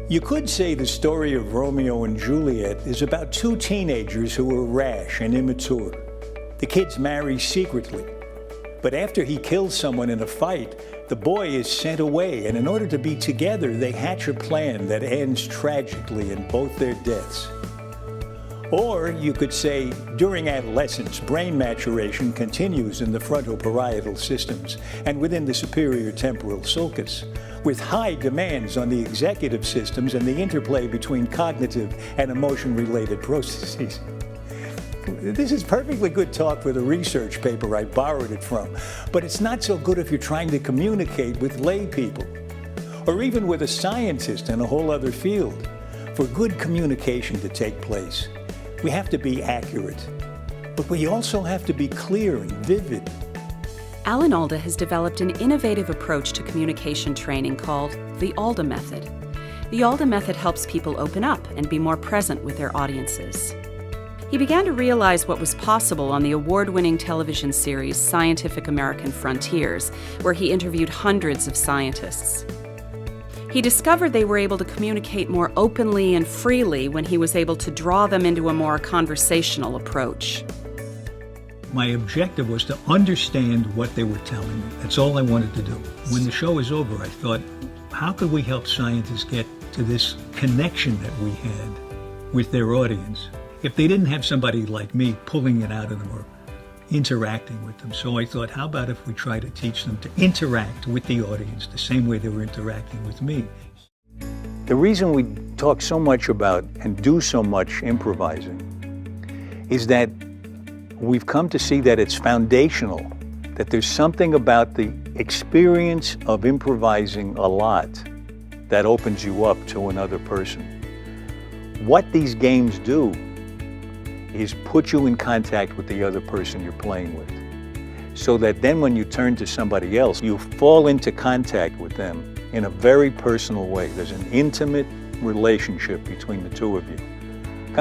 You could say the story of Romeo and Juliet is about two teenagers who are rash and immature. The kids marry secretly, but after he kills someone in a fight, the boy is sent away, and in order to be together, they hatch a plan that ends tragically in both their deaths. Or you could say, during adolescence, brain maturation continues in the frontoparietal systems and within the superior temporal sulcus, with high demands on the executive systems and the interplay between cognitive and emotion-related processes. This is perfectly good talk for the research paper I borrowed it from, but it's not so good if you're trying to communicate with lay people, or even with a scientist in a whole other field. For good communication to take place, we have to be accurate, but we also have to be clear and vivid. Alda has developed an innovative approach to communication training called the Alda method. The Alda method helps people open up and be more present with their audiences. He began to realize what was possible on the award-winning television series Scientific American Frontiers, where he interviewed hundreds of scientists. He discovered they were able to communicate more openly and freely when he was able to draw them into a more conversational approach. My objective was to understand what they were telling me. That's all I wanted to do. When the show was over, I thought, how could we help scientists get to this connection that we had with their audience if they didn't have somebody like me pulling it out of them or interacting with them? So I thought, how about if we try to teach them to interact with the audience the same way they were interacting with me? The reason we talk so much about and do so much improvising is that we've come to see that it's foundational, that there's something about the experience of improvising a lot that opens you up to another person. What these games do is put you in contact with the other person you're playing with, so that then when you turn to somebody else, you fall into contact with them in a very personal way. There's an intimate relationship between the two of you.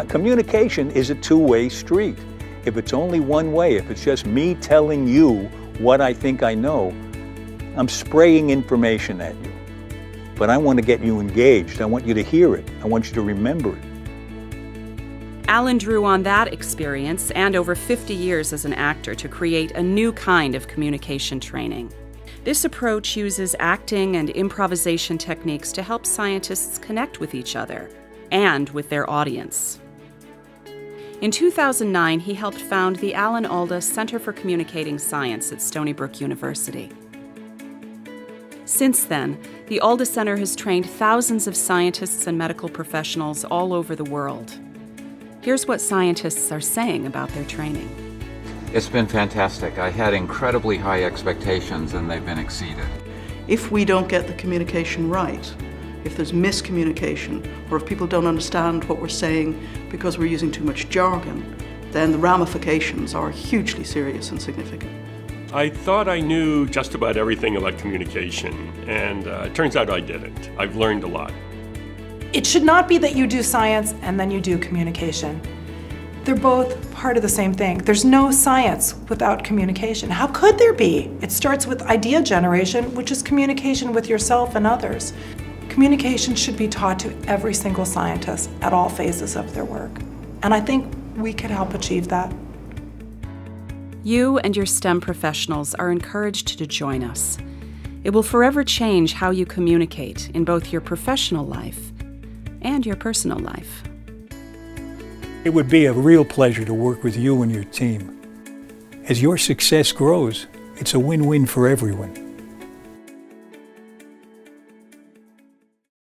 Communication is a two-way street. If it's only one way, if it's just me telling you what I think I know, I'm spraying information at you. But I want to get you engaged. I want you to hear it. I want you to remember it. Alan drew on that experience and over 50 years as an actor to create a new kind of communication training. This approach uses acting and improvisation techniques to help scientists connect with each other and with their audience. In 2009, he helped found the Alda Center for Communicating Science at Stony Brook University. Since then, the Alda Center has trained thousands of scientists and medical professionals all over the world. Here's what scientists are saying about their training. It's been fantastic. I had incredibly high expectations and they've been exceeded. If we don't get the communication right, if there's miscommunication, or if people don't understand what we're saying because we're using too much jargon, then the ramifications are hugely serious and significant. I thought I knew just about everything about communication, and it turns out I didn't. I've learned a lot. It should not be that you do science and then you do communication. They're both part of the same thing. There's no science without communication. How could there be? It starts with idea generation, which is communication with yourself and others. Communication should be taught to every single scientist at all phases of their work. And I think we could help achieve that. You and your STEM professionals are encouraged to join us. It will forever change how you communicate in both your professional life and your personal life. It would be a real pleasure to work with you and your team. As your success grows, it's a win-win for everyone.